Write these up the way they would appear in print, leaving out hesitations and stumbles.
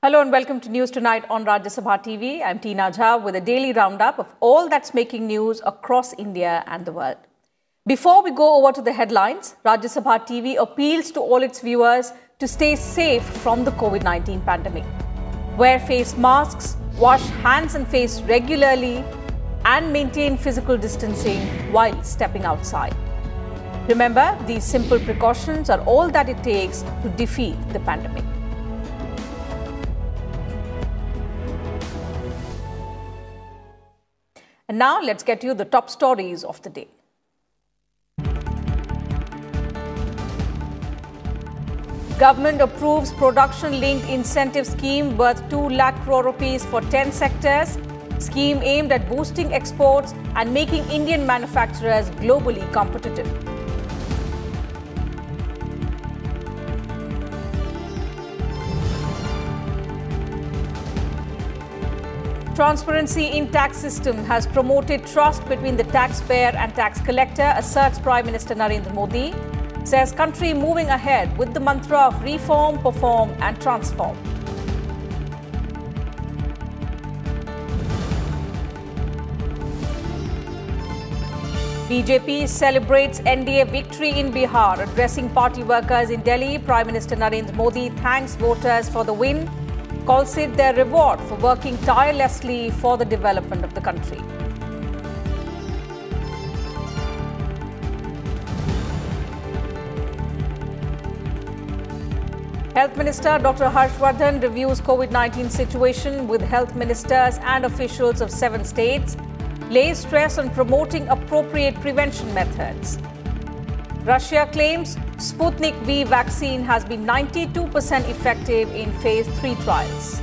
Hello and welcome to News Tonight on Rajya Sabha TV. I'm T. Nadda with a daily roundup of all that's making news across India and the world. Before we go over to the headlines, Rajya Sabha TV appeals to all its viewers to stay safe from the COVID-19 pandemic. Wear face masks, wash hands and face regularly, and maintain physical distancing while stepping outside. Remember, these simple precautions are all that it takes to defeat the pandemic. And now let's get you the top stories of the day. Government approves production-linked incentive scheme worth 2 lakh crore rupees for 10 sectors. Scheme aimed at boosting exports and making Indian manufacturers globally competitive. Transparency in tax system has promoted trust between the taxpayer and tax collector, asserts Prime Minister Narendra Modi. Says country moving ahead with the mantra of reform, perform and transform. BJP celebrates NDA victory in Bihar, addressing party workers in Delhi. Prime Minister Narendra Modi thanks voters for the win, calls it their reward for working tirelessly for the development of the country. Health Minister Dr. Vardhan reviews COVID-19 situation with health ministers and officials of 7 states, lays stress on promoting appropriate prevention methods. Russia claims Sputnik V vaccine has been 92% effective in phase 3 trials.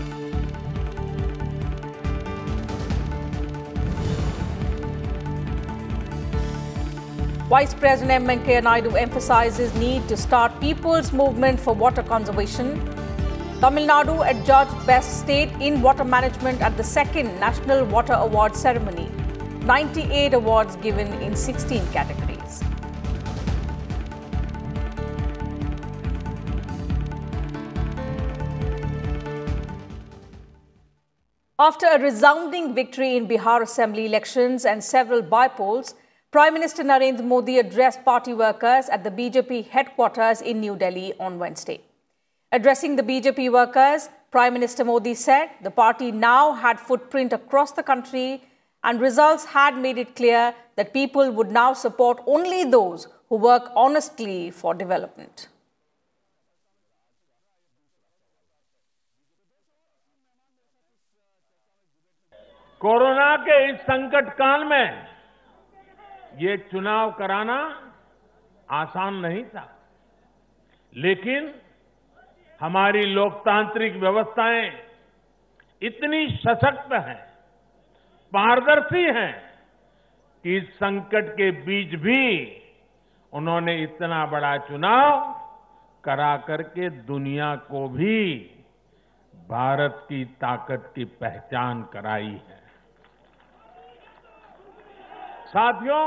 Vice President M. Venkaiah Naidu emphasizes need to start people's movement for water conservation. Tamil Nadu adjudged best state in water management at the 2nd National Water Award ceremony. 98 awards given in 16 categories. After a resounding victory in Bihar Assembly elections and several by-polls, Prime Minister Narendra Modi addressed party workers at the BJP headquarters in New Delhi on Wednesday. Addressing the BJP workers, Prime Minister Modi said the party now had footprint across the country and results had made it clear that people would now support only those who work honestly for development. Corona के इस संकट काल में ये चुनाव कराना आसान नहीं था, लेकिन हमारी लोकतांत्रिक व्यवस्थाएं इतनी सशक्त हैं, पारदर्शी हैं कि इस संकट के बीच भी उन्होंने इतना बड़ा चुनाव करा करके दुनिया को भी भारत की ताकत की पहचान कराई है। साथियों,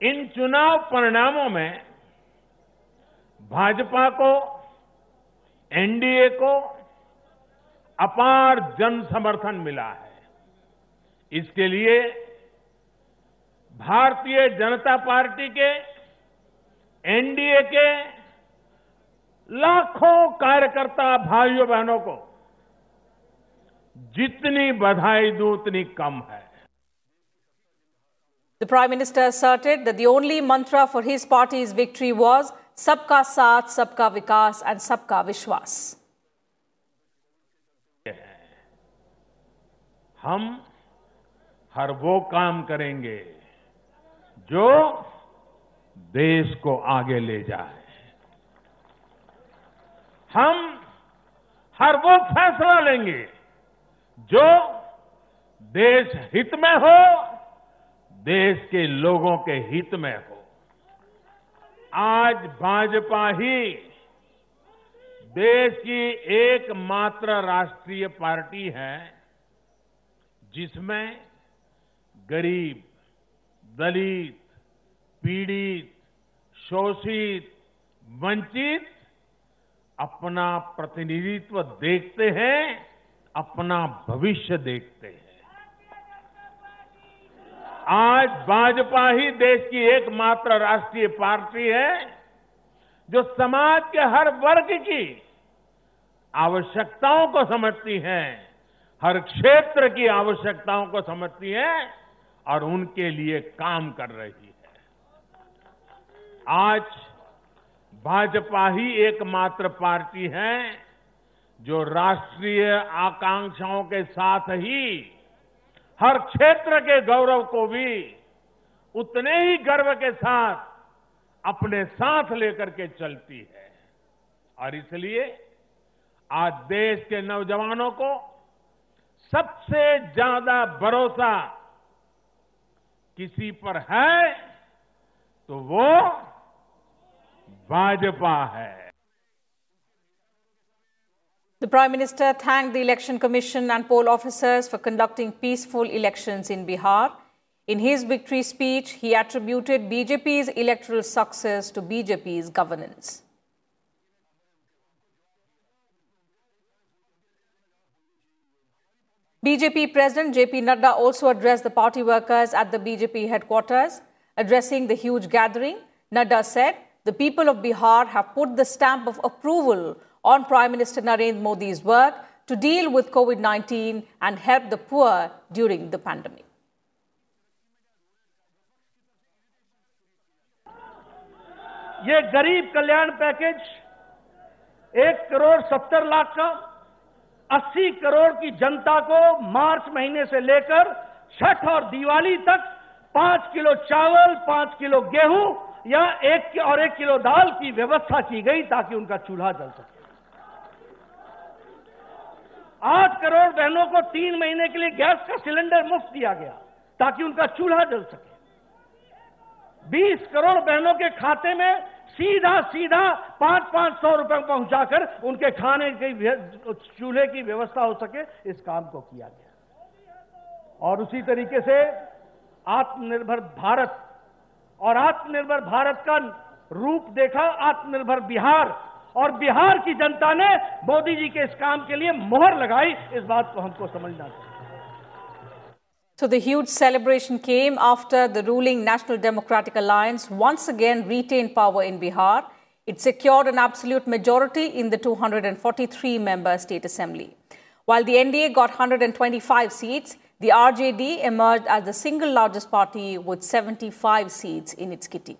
इन चुनाव परिणामों में भाजपा को, एनडीए को अपार जन समर्थन मिला है। इसके लिए भारतीय जनता पार्टी के, एनडीए के लाखों कार्यकर्ता भाइयों बहनों को जितनी बधाई दूं उतनी कम है। The Prime Minister asserted that the only mantra for his party's victory was Sabka Saath, Sabka Vikas and Sabka Vishwas. हम हर वो काम करेंगे जो देश को आगे ले जाए। हम हर वो फैसला लेंगे जो देश हित में हो, देश के लोगों के हित में हो। आज भाजपा ही देश की एकमात्र राष्ट्रीय पार्टी है जिसमें गरीब, दलित, पीड़ित, शोषित, वंचित अपना प्रतिनिधित्व देखते हैं, अपना भविष्य देखते हैं। आज भाजपा ही देश की एकमात्र राष्ट्रीय पार्टी है जो समाज के हर वर्ग की आवश्यकताओं को समझती है, हर क्षेत्र की आवश्यकताओं को समझती है और उनके लिए काम कर रही है। आज भाजपा ही एकमात्र पार्टी है जो राष्ट्रीय आकांक्षाओं के साथ ही हर क्षेत्र के गौरव को भी उतने ही गर्व के साथ अपने साथ लेकर के चलती है। और इसलिए आज देश के नौजवानों को सबसे ज्यादा भरोसा किसी पर है तो वो भाजपा है। The Prime Minister thanked the Election Commission and poll officers for conducting peaceful elections in Bihar. In his victory speech, he attributed BJP's electoral success to BJP's governance. BJP President JP Nadda also addressed the party workers at the BJP headquarters. Addressing the huge gathering, Nadda said, "The people of Bihar have put the stamp of approval on Prime Minister Narendra Modi's work to deal with COVID-19 and help the poor during the pandemic." ये गरीब कल्याण package 1,70,00,000 का 80 करोड़ की जनता को मार्च महीने से लेकर छठ और दिवाली तक 5 किलो चावल, 5 किलो गेहूं या 1 किलो दाल की व्यवस्था की गई ताकि उनका चूल्हा जल सके। 8 करोड़ बहनों को 3 महीने के लिए गैस का सिलेंडर मुफ्त दिया गया ताकि उनका चूल्हा जल सके। 20 करोड़ बहनों के खाते में सीधा 500 रुपए पहुंचाकर उनके खाने की चूल्हे की व्यवस्था हो सके, इस काम को किया गया। और उसी तरीके से आत्मनिर्भर भारत और आत्मनिर्भर भारत का रूप देखा आत्मनिर्भर बिहार, और बिहार की जनता ने मोदी जी के इस काम के लिए मोहर लगाई। इस बात को हमको समझना चाहिए। So the huge celebration came after the ruling National Democratic Alliance once again retained power in Bihar. It secured an absolute majority in the 243-member state assembly. While the NDA got 125 seats, the RJD emerged as the single largest party with 75 seats in its kitty.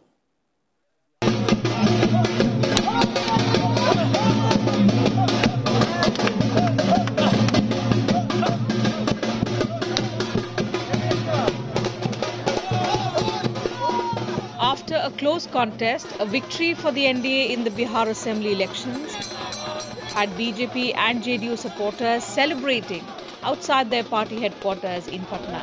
After a close contest, a victory for the NDA in the Bihar Assembly elections had BJP and JDU supporters celebrating outside their party headquarters in Patna.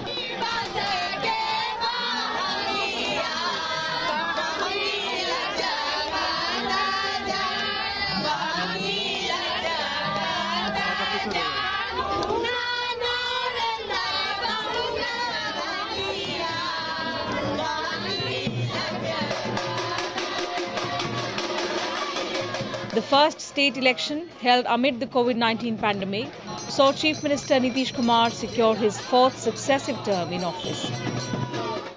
The first state election, held amid the COVID-19 pandemic, saw Chief Minister Nitish Kumar secure his 4th successive term in office.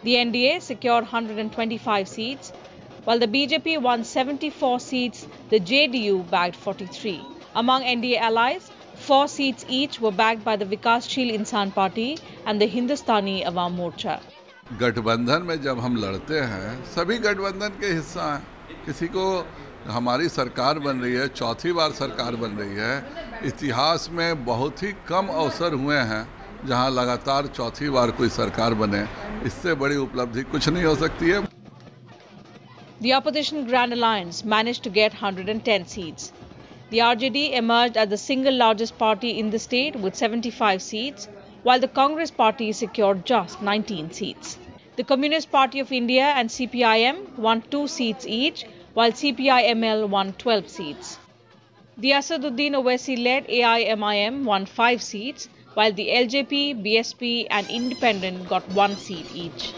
The NDA secured 125 seats, while the BJP won 74 seats. The JDU bagged 43. Among NDA allies, 4 seats each were bagged by the Vikashsheel Insan Party and the Hindustani Awam Morcha. गठबंधन में जब हम लड़ते हैं, सभी गठबंधन के हिस्सा हैं। किसी को हमारी सरकार बन रही है, चौथी बार सरकार बन रही है। इतिहास में बहुत ही कम अवसर हुए हैं जहां लगातार चौथी बार कोई सरकार बने। इससे बड़ी उपलब्धि कुछ नहीं हो सकती है। The opposition Grand Alliance managed to get 110 seats. The RJD emerged as the single largest party in the state with 75 seats, while the Congress party secured just 19 seats. The Communist Party of India and CPIM won 2 seats each, while CPI-ML won 12 seats. The Asaduddin Owaisi-led AIMIM won 5 seats, while the LJP, BSP and Independent got 1 seat each.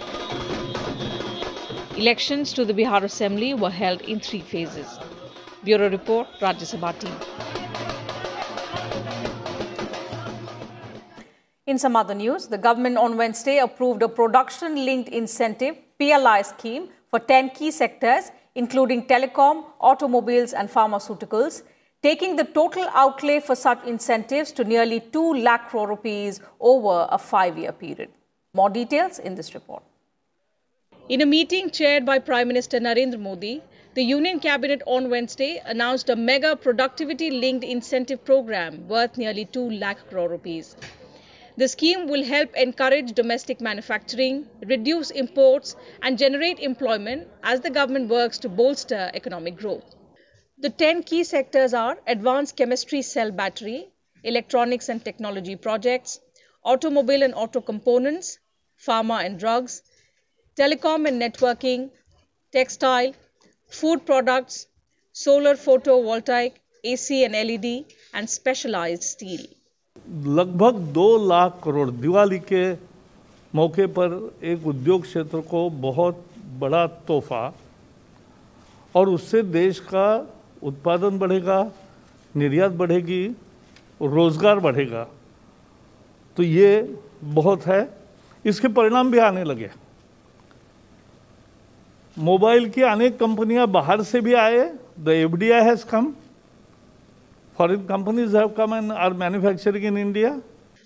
Elections to the Bihar Assembly were held in 3 phases. Bureau Report, Rajya Sabha team. In some other news, the government on Wednesday approved a production-linked incentive (PLI) scheme for 10 key sectors, including telecom, automobiles and pharmaceuticals, taking the total outlay for such incentives to nearly 2 lakh crore rupees over a 5-year period. More details in this report. In a meeting chaired by Prime Minister Narendra Modi, the Union Cabinet on Wednesday announced a mega productivity-linked incentive program worth nearly 2 lakh crore rupees. The scheme will help encourage domestic manufacturing, reduce imports and generate employment as the government works to bolster economic growth. The 10 key sectors are advanced chemistry cell battery, electronics and technology projects, automobile and auto components, pharma and drugs, telecom and networking, textile, food products, solar photovoltaic, AC and LED, and specialized steel. लगभग 2 लाख करोड़ दिवाली के मौके पर एक उद्योग क्षेत्र को बहुत बड़ा तोहफा, और उससे देश का उत्पादन बढ़ेगा, निर्यात बढ़ेगी, रोजगार बढ़ेगा। तो ये बहुत है, इसके परिणाम भी आने लगे। मोबाइल की अनेक कंपनियां बाहर से भी आए, the FDI has come, foreign companies have come and are manufacturing in India.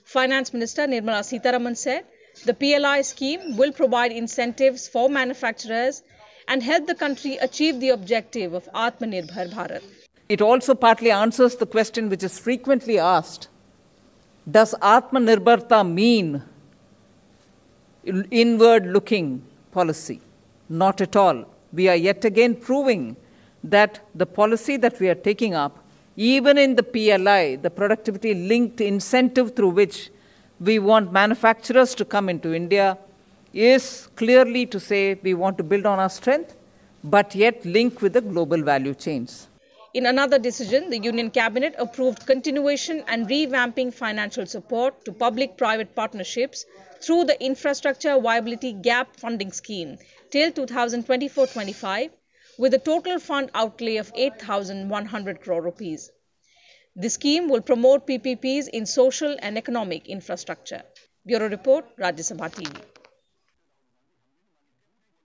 Finance Minister Nirmala Sitharaman said the PLI scheme will provide incentives for manufacturers and help the country achieve the objective of Atmanirbhar Bharat. It also partly answers the question which is frequently asked: does Atmanirbharta mean inward-looking policy? Not at all. We are yet again proving that the policy that we are taking up, even in the PLI, the productivity-linked incentive through which we want manufacturers to come into India, is clearly to say we want to build on our strength, but yet link with the global value chains. In another decision, the Union Cabinet approved continuation and revamping financial support to public-private partnerships through the Infrastructure Viability Gap Funding Scheme till 2024-25, with a total fund outlay of 8,100 crore rupees. The scheme will promote PPPs in social and economic infrastructure. Bureau Report, Rajya Sabha TV.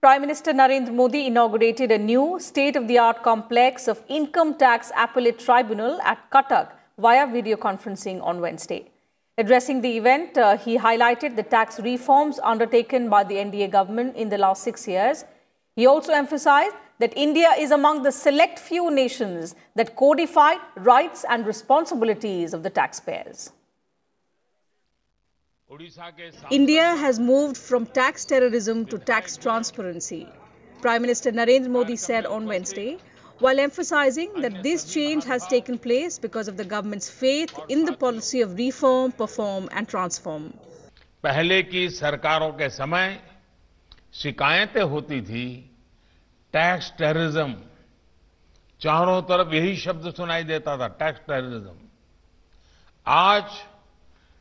Prime Minister Narendra Modi inaugurated a new state-of-the-art complex of income tax appellate tribunal at Cuttack via video conferencing on Wednesday. Addressing the event, he highlighted the tax reforms undertaken by the NDA government in the last 6 years. He also emphasized that India is among the select few nations that codified rights and responsibilities of the taxpayers. India has moved from tax terrorism to tax transparency, Prime Minister Narendra Modi said on Wednesday, while emphasizing that this change has taken place because of the government's faith in the policy of reform, perform and transform. पहले की सरकारों के समय शिकायतें होती थी, tax terrorism, चारों तरफ यही शब्द सुनाई देता था, टैक्स टेररिज्म। आज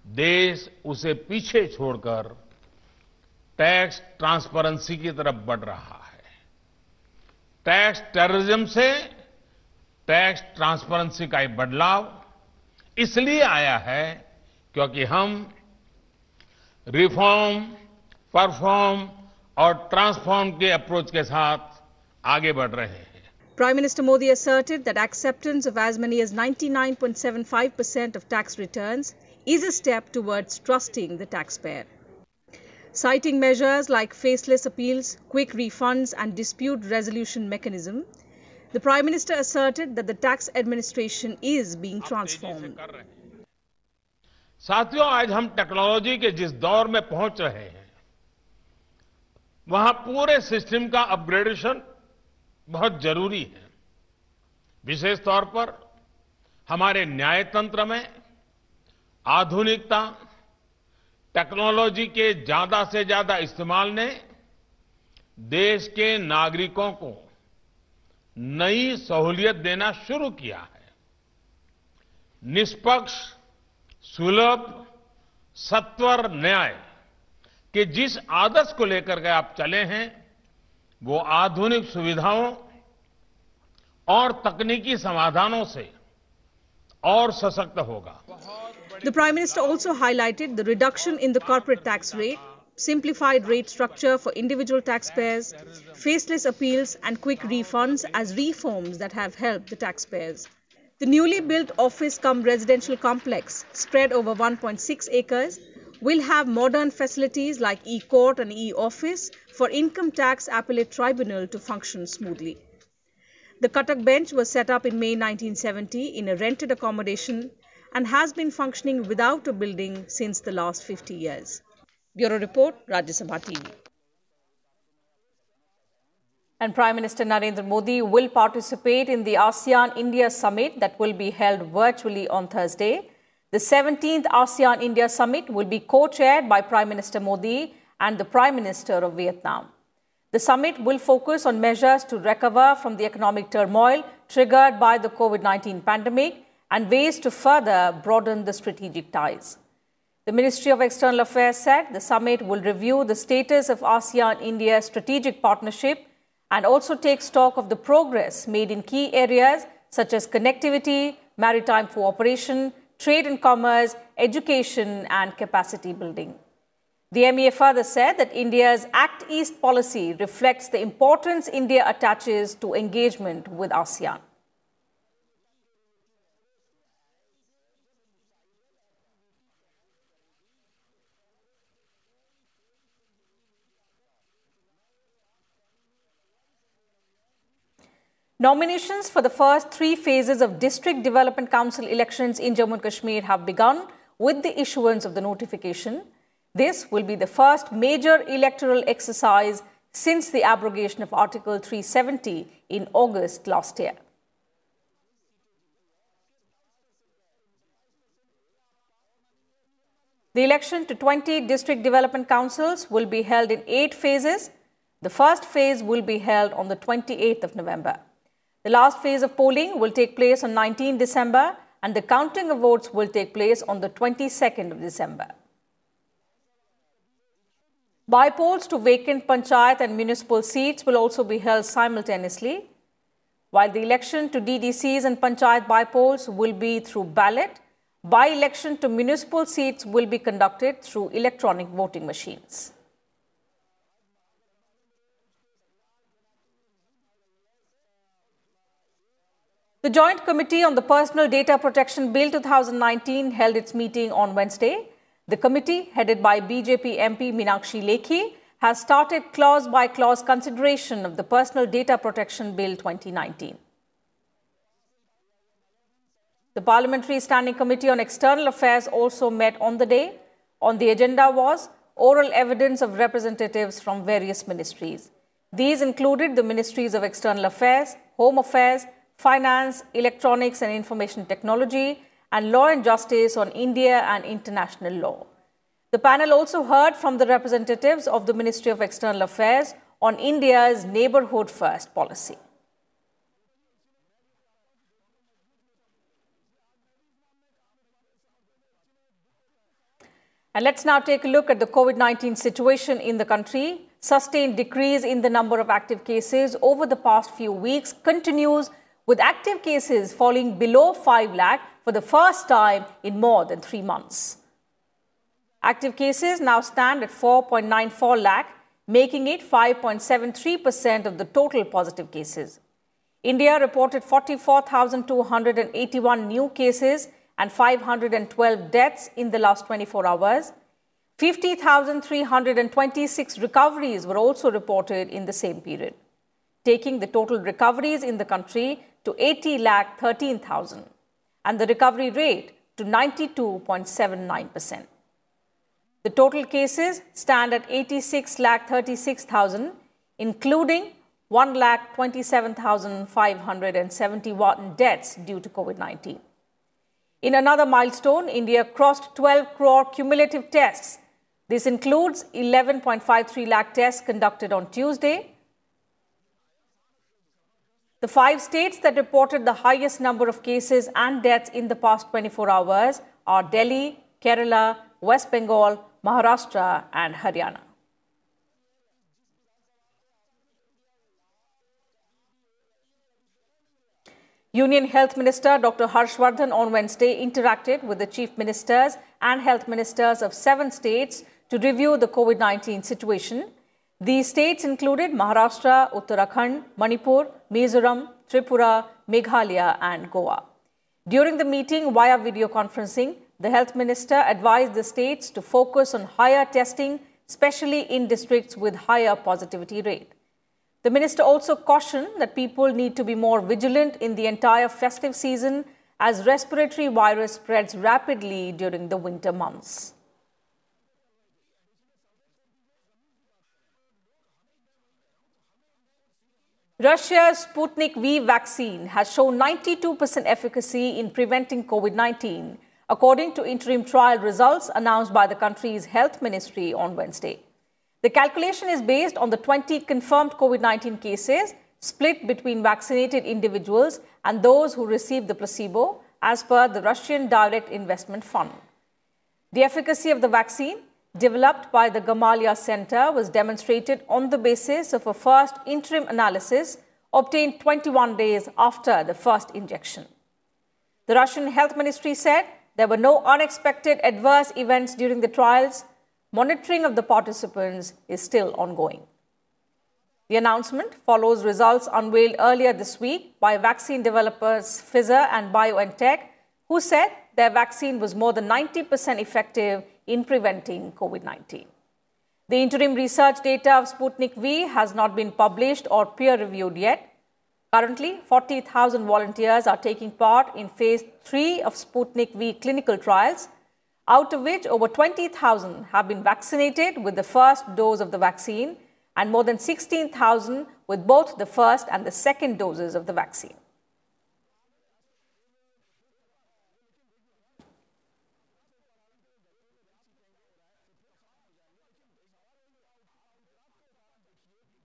देश उसे पीछे छोड़कर टैक्स ट्रांसपेरेंसी की तरफ बढ़ रहा है। टैक्स टेररिज्म से टैक्स ट्रांसपेरेंसी का ये बदलाव इसलिए आया है क्योंकि हम रिफॉर्म, परफॉर्म और ट्रांसफॉर्म के अप्रोच के साथ आगे बढ़ रहे हैं। Prime Minister Modi asserted that acceptance of as many as 99.75% of tax returns is a step towards trusting the taxpayer. Citing measures like faceless appeals, quick refunds and dispute resolution mechanism, the Prime Minister asserted that the tax administration is being transformed. साथियों, आज हम technology के जिस दौर में पहुंच रहे हैं, वहां पूरे सिस्टम का अपग्रेडेशन बहुत जरूरी है। विशेष तौर पर हमारे न्याय तंत्र में आधुनिकता, टेक्नोलॉजी के ज्यादा से ज्यादा इस्तेमाल ने देश के नागरिकों को नई सहूलियत देना शुरू किया है। निष्पक्ष, सुलभ, सत्वर न्याय के जिस आदर्श को लेकर के आप चले हैं, वो आधुनिक सुविधाओं और तकनीकी समाधानों से और सशक्त होगा। The Prime Minister also highlighted the reduction in the corporate tax rate, simplified rate structure for individual taxpayers, faceless appeals and quick refunds as reforms that have helped the taxpayers. The newly built office-cum-residential complex, spread over 1.6 acres, will have modern facilities like e-court and e-office for income tax appellate tribunal to function smoothly. The Cuttack bench was set up in May 1970 in a rented accommodation and has been functioning without a building since the last 50 years. Bureau Report, Rajya Sabha TV. And Prime Minister Narendra Modi will participate in the Asean India Summit that will be held virtually on Thursday. The 17th Asean India Summit will be co-chaired by Prime Minister Modi and the Prime Minister of Vietnam. The summit will focus on measures to recover from the economic turmoil triggered by the COVID-19 pandemic and ways to further broaden the strategic ties. The Ministry of External Affairs said the summit will review the status of ASEAN-India strategic partnership and also take stock of the progress made in key areas such as connectivity, maritime cooperation, trade and commerce, education and capacity building. The MEA further said that India's Act East policy reflects the importance India attaches to engagement with ASEAN. Nominations for the first 3 phases of District Development Council elections in Jammu and Kashmir have begun with the issuance of the notification. This will be the first major electoral exercise since the abrogation of Article 370 in August last year. The election to 20 district development councils will be held in 8 phases. The first phase will be held on the 28th of November. The last phase of polling will take place on 19 December and the counting of votes will take place on the 22nd of December. By-polls to vacant panchayat and municipal seats will also be held simultaneously, while the election to DDCs and panchayat by-polls will be through ballot. By-election to municipal seats will be conducted through electronic voting machines. The Joint Committee on the Personal Data Protection Bill 2019 held its meeting on Wednesday. The committee, headed by BJP MP Meenakshi Lekhi, has started clause-by-clause consideration of the Personal Data Protection Bill 2019. The Parliamentary Standing Committee on External Affairs also met on the day. On the agenda was oral evidence of representatives from various ministries. These included the Ministries of External Affairs, Home Affairs, Finance, Electronics and Information Technology, and Law and Justice on India and international law. The panel also heard from the representatives of the Ministry of External Affairs on India's Neighbourhood First policy. And let's now take a look at the COVID-19 situation in the country. Sustained decrease in the number of active cases over the past few weeks continues, with active cases falling below 5 lakh for the first time in more than 3 months. Active cases now stand at 4.94 lakh, making it 5.73% of the total positive cases. India reported 44,281 new cases and 512 deaths in the last 24 hours. 50,326 recoveries were also reported in the same period, taking the total recoveries in the country to 80,13,000 and the recovery rate to 92.79%. The total cases stand at 86,36,000, including 1,27,571 deaths due to COVID-19. In another milestone, India crossed 12 crore cumulative tests. This includes 11.53 lakh tests conducted on Tuesday. The 5 states that reported the highest number of cases and deaths in the past 24 hours are Delhi, Kerala, West Bengal, Maharashtra and Haryana. Union Health Minister Dr. Vardhan on Wednesday interacted with the Chief Ministers and Health Ministers of 7 states to review the COVID-19 situation. These states included Maharashtra, Uttarakhand, Manipur, Mizoram, Tripura, Meghalaya and Goa. During the meeting via video conferencing, the Health Minister advised the states to focus on higher testing, especially in districts with higher positivity rate. The minister also cautioned that people need to be more vigilant in the entire festive season as respiratory virus spreads rapidly during the winter months. Russia's Sputnik V vaccine has shown 92% efficacy in preventing COVID-19, according to interim trial results announced by the country's health ministry on Wednesday. The calculation is based on the 20 confirmed COVID-19 cases split between vaccinated individuals and those who received the placebo, as per the Russian Direct Investment Fund. The efficacy of the vaccine, developed by the Gamaleya Center, was demonstrated on the basis of a first interim analysis obtained 21 days after the first injection. The Russian Health Ministry said there were no unexpected adverse events during the trials. Monitoring of the participants is still ongoing. The announcement follows results unveiled earlier this week by vaccine developers Pfizer and BioNTech, who said their vaccine was more than 90% effective in preventing COVID-19. The interim research data of Sputnik V has not been published or peer-reviewed yet. Currently, 40,000 volunteers are taking part in phase 3 of Sputnik V clinical trials, out of which over 20,000 have been vaccinated with the first dose of the vaccine and more than 16,000 with both the first and the second doses of the vaccine.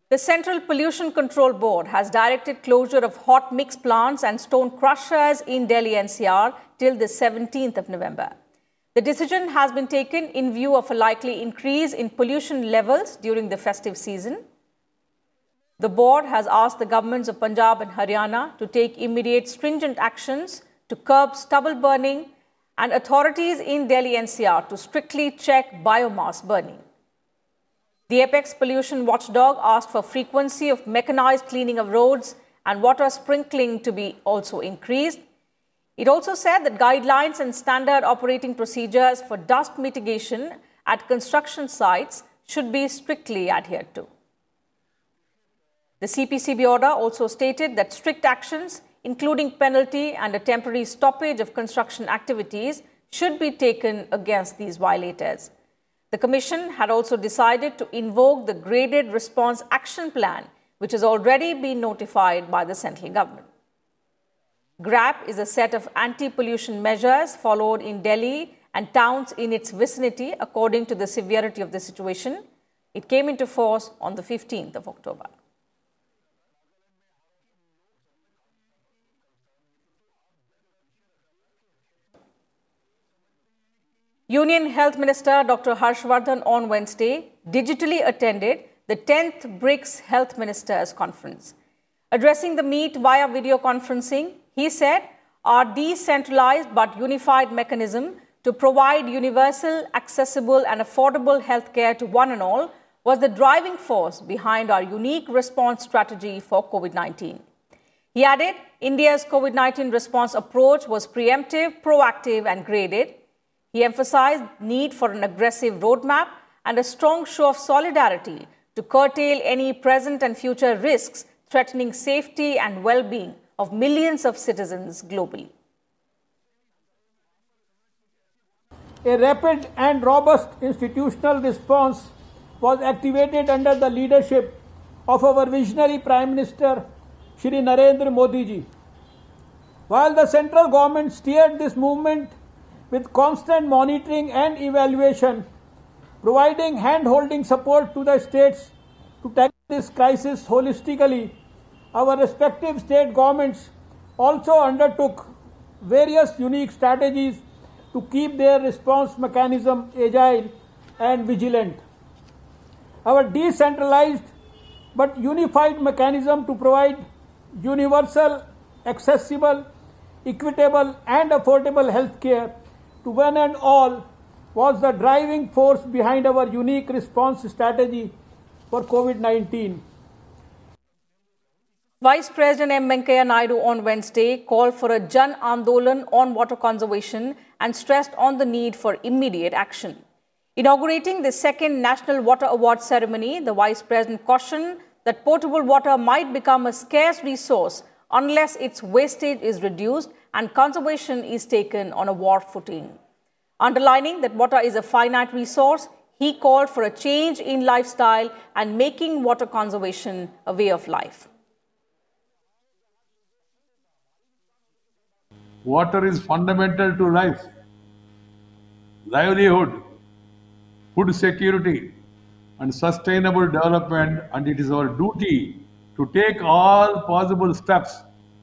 The Central Pollution Control Board has directed closure of hot mix plants and stone crushers in Delhi NCR till the 17th of November. The decision has been taken in view of a likely increase in pollution levels during the festive season. The board has asked the governments of Punjab and Haryana to take immediate stringent actions to curb stubble burning and authorities in Delhi NCR to strictly check biomass burning. The Apex Pollution Watchdog asked for frequency of mechanized cleaning of roads and water sprinkling to be also increased. It also said that guidelines and standard operating procedures for dust mitigation at construction sites should be strictly adhered to. The CPCB order also stated that strict actions, including penalty and a temporary stoppage of construction activities, should be taken against these violators. The Commission had also decided to invoke the Graded Response Action Plan, which has already been notified by the central government. GRAP is a set of anti-pollution measures followed in Delhi and towns in its vicinity according to the severity of the situation. It came into force on the 15th of October. Union Health Minister Dr. Vardhan on Wednesday digitally attended the 10th BRICS Health Ministers Conference. Addressing the meet via video conferencing, he said, our decentralized but unified mechanism to provide universal, accessible and affordable healthcare to one and all was the driving force behind our unique response strategy for COVID-19. He added, India's COVID-19 response approach was preemptive, proactive and graded. He emphasized the need for an aggressive roadmap and a strong show of solidarity to curtail any present and future risks threatening safety and well-being of millions of citizens globally. A rapid and robust institutional response was activated under the leadership of our visionary Prime Minister, Shri Narendra Modi ji. While the central government steered this movement with constant monitoring and evaluation, providing hand-holding support to the states to tackle this crisis holistically, our respective state governments also undertook various unique strategies to keep their response mechanism agile and vigilant. Our decentralized but unified mechanism to provide universal, accessible, equitable and affordable health care to one and all was the driving force behind our unique response strategy for COVID-19. Vice President M. Venkaiah Naidu on Wednesday called for a Jan Andolan on water conservation and stressed on the need for immediate action. Inaugurating the second National Water Award ceremony, the Vice President cautioned that potable water might become a scarce resource unless its wastage is reduced and conservation is taken on a war footing. Underlining that water is a finite resource, he called for a change in lifestyle and making water conservation a way of life. Water is fundamental to life, livelihood, food security and sustainable development, and it is our duty to take all possible steps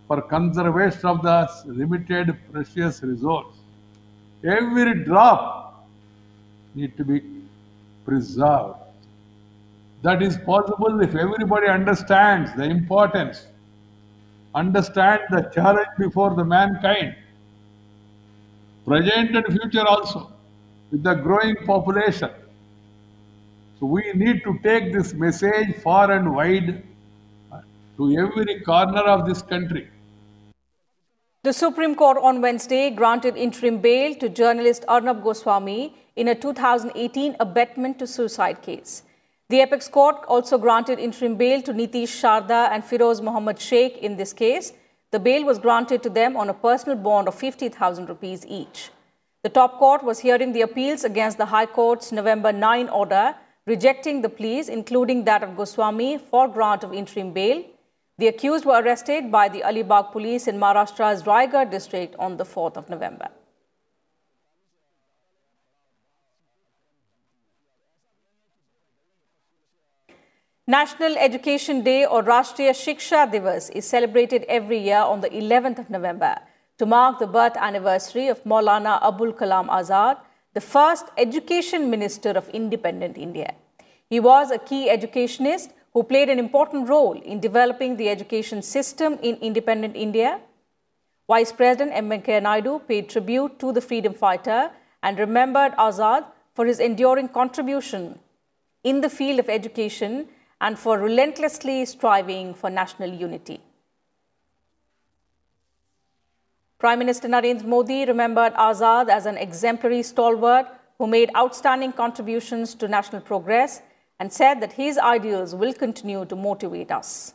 for conservation of the limited precious resource. Every drop needs to be preserved. That is possible if everybody understands the importance, understand the challenge before the mankind, present and future also, with the growing population. So we need to take this message far and wide to every corner of this country. The Supreme Court on Wednesday granted interim bail to journalist Arnab Goswami in a 2018 abetment to suicide case. The Apex Court also granted interim bail to Nitish Sharda and Firoz Mohammad Sheikh in this case. The bail was granted to them on a personal bond of 50,000 rupees each. The top court was hearing the appeals against the High Court's November 9 order, rejecting the pleas, including that of Goswami, for grant of interim bail. The accused were arrested by the Alibag police in Maharashtra's Raigad district on the 4th of November. National Education Day or Rashtriya Shiksha Divas is celebrated every year on the 11th of November to mark the birth anniversary of Maulana Abul Kalam Azad, the first education minister of independent India. He was a key educationist who played an important role in developing the education system in independent India. Vice President M. Venkaiah Naidu paid tribute to the freedom fighter and remembered Azad for his enduring contribution in the field of education and for relentlessly striving for national unity. Prime Minister Narendra Modi remembered Azad as an exemplary stalwart who made outstanding contributions to national progress and said that his ideals will continue to motivate us.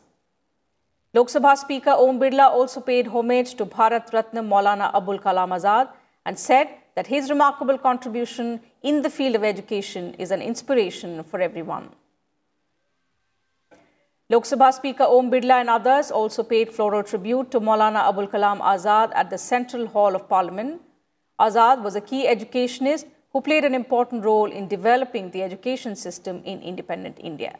Lok Sabha Speaker Om Birla also paid homage to Bharat Ratna Maulana Abul Kalam Azad and said that his remarkable contribution in the field of education is an inspiration for everyone. Lok Sabha Speaker Om Birla and others also paid floral tribute to Maulana Abul Kalam Azad at the Central Hall of Parliament. Azad was a key educationist who played an important role in developing the education system in independent India.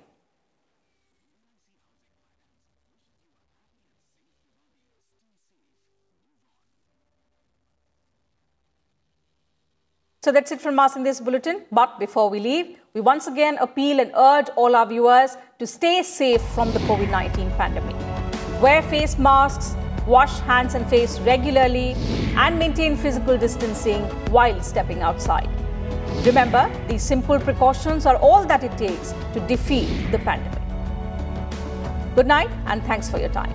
So that's it from us in this bulletin. But before we leave, we once again appeal and urge all our viewers to stay safe from the COVID-19 pandemic. Wear face masks, wash hands and face regularly, and maintain physical distancing while stepping outside. Remember, these simple precautions are all that it takes to defeat the pandemic. Good night and thanks for your time.